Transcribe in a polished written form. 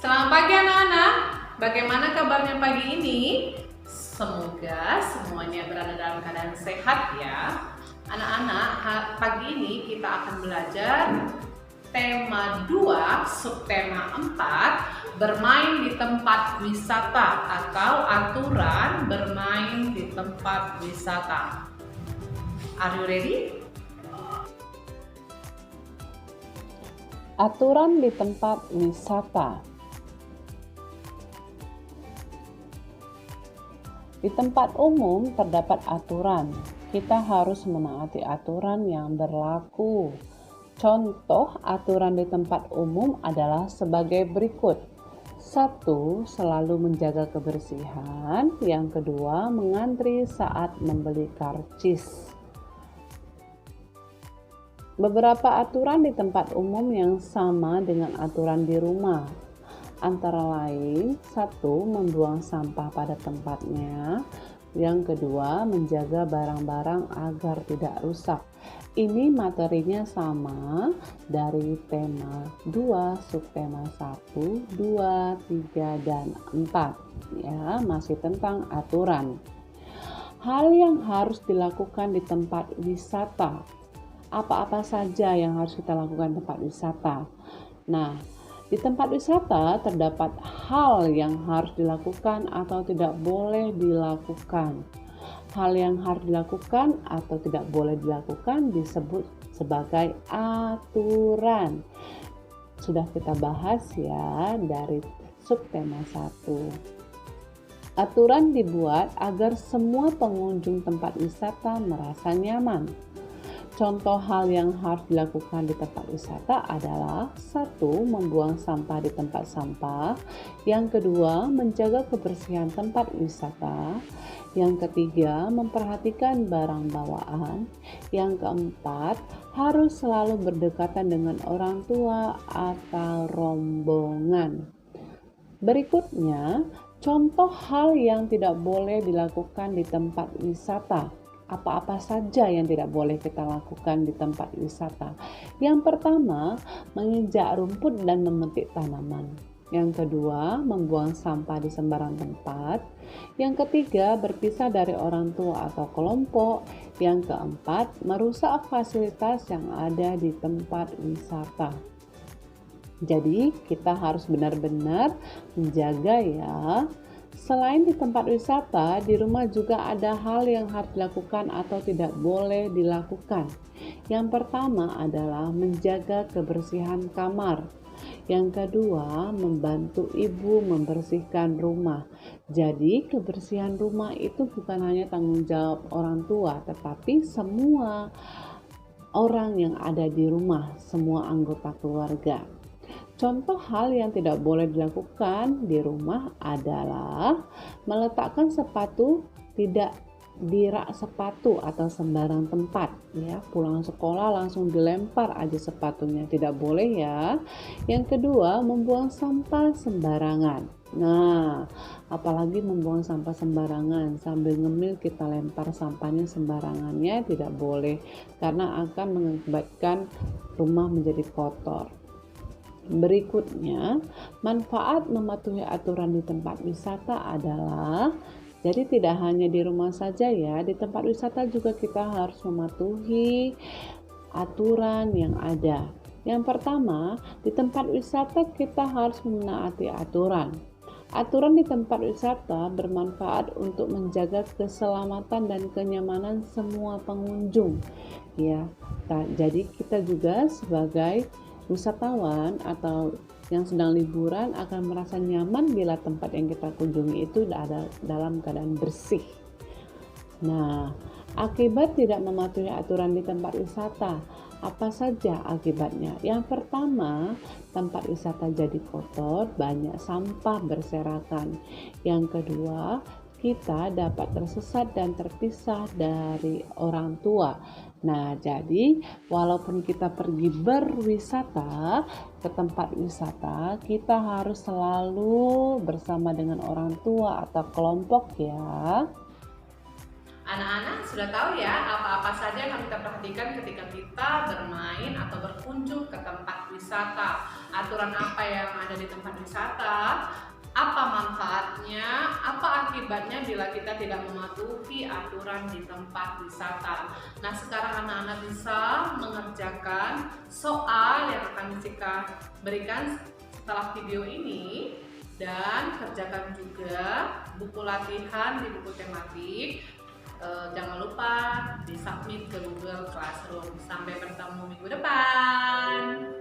Selamat pagi anak-anak, bagaimana kabarnya pagi ini? Semoga semuanya berada dalam keadaan sehat ya. Anak-anak, pagi ini kita akan belajar tema 2, subtema 4, bermain di tempat wisata atau aturan bermain di tempat wisata. Are you ready? Aturan di tempat wisata. Di tempat umum terdapat aturan. Kita harus menaati aturan yang berlaku. Contoh aturan di tempat umum adalah sebagai berikut. 1. Selalu menjaga kebersihan. Yang kedua, mengantri saat membeli karcis. Beberapa aturan di tempat umum yang sama dengan aturan di rumah, antara lain 1. Membuang sampah pada tempatnya. Yang kedua, menjaga barang-barang agar tidak rusak. Ini materinya sama dari tema 2, subtema 1, 2, 3, dan 4. Ya, masih tentang aturan. Hal yang harus dilakukan di tempat wisata. Apa-apa saja yang harus kita lakukan di tempat wisata. Nah, di tempat wisata terdapat hal yang harus dilakukan atau tidak boleh dilakukan. Hal yang harus dilakukan atau tidak boleh dilakukan disebut sebagai aturan. Sudah kita bahas ya dari subtema 1. Aturan dibuat agar semua pengunjung tempat wisata merasa nyaman. Contoh hal yang harus dilakukan di tempat wisata adalah 1. Membuang sampah di tempat sampah. Yang kedua, menjaga kebersihan tempat wisata. Yang ketiga, memperhatikan barang bawaan. Yang keempat, harus selalu berdekatan dengan orang tua atau rombongan. Berikutnya, contoh hal yang tidak boleh dilakukan di tempat wisata. Apa-apa saja yang tidak boleh kita lakukan di tempat wisata. Yang pertama, menginjak rumput dan memetik tanaman. Yang kedua, membuang sampah di sembarang tempat. Yang ketiga, berpisah dari orang tua atau kelompok. Yang keempat, merusak fasilitas yang ada di tempat wisata. Jadi, kita harus benar-benar menjaga ya. Selain di tempat wisata, di rumah juga ada hal yang harus dilakukan atau tidak boleh dilakukan. Yang pertama adalah menjaga kebersihan kamar. Yang kedua, membantu ibu membersihkan rumah. Jadi, kebersihan rumah itu bukan hanya tanggung jawab orang tua, tetapi semua orang yang ada di rumah, semua anggota keluarga. Contoh hal yang tidak boleh dilakukan di rumah adalah meletakkan sepatu tidak di rak sepatu atau sembarang tempat ya. Pulang sekolah langsung dilempar aja sepatunya, tidak boleh ya. Yang kedua, membuang sampah sembarangan. Nah, apalagi membuang sampah sembarangan, sambil ngemil kita lempar sampahnya sembarangannya tidak boleh, karena akan mengakibatkan rumah menjadi kotor. Berikutnya, manfaat mematuhi aturan di tempat wisata adalah, jadi tidak hanya di rumah saja ya, di tempat wisata juga kita harus mematuhi aturan yang ada. Yang pertama, di tempat wisata kita harus menaati aturan. Aturan di tempat wisata bermanfaat untuk menjaga keselamatan dan kenyamanan semua pengunjung. Ya, jadi kita juga sebagai wisatawan atau yang sedang liburan akan merasa nyaman bila tempat yang kita kunjungi itu ada dalam keadaan bersih. Nah, akibat tidak mematuhi aturan di tempat wisata, apa saja akibatnya? Yang pertama, tempat wisata jadi kotor, banyak sampah berserakan. Yang kedua, kita dapat tersesat dan terpisah dari orang tua. Nah, jadi walaupun kita pergi berwisata ke tempat wisata, kita harus selalu bersama dengan orang tua atau kelompok ya. Anak-anak sudah tahu ya apa-apa saja yang harus kita perhatikan ketika kita bermain atau berkunjung ke tempat wisata. Aturan apa yang ada di tempat wisata, apa manfaatnya, apa akibatnya bila kita tidak mematuhi aturan di tempat wisata. Nah, sekarang anak-anak bisa mengerjakan soal yang akan kita berikan setelah video ini, dan kerjakan juga buku latihan di buku tematik. Jangan lupa di submit ke Google Classroom. Sampai bertemu minggu depan.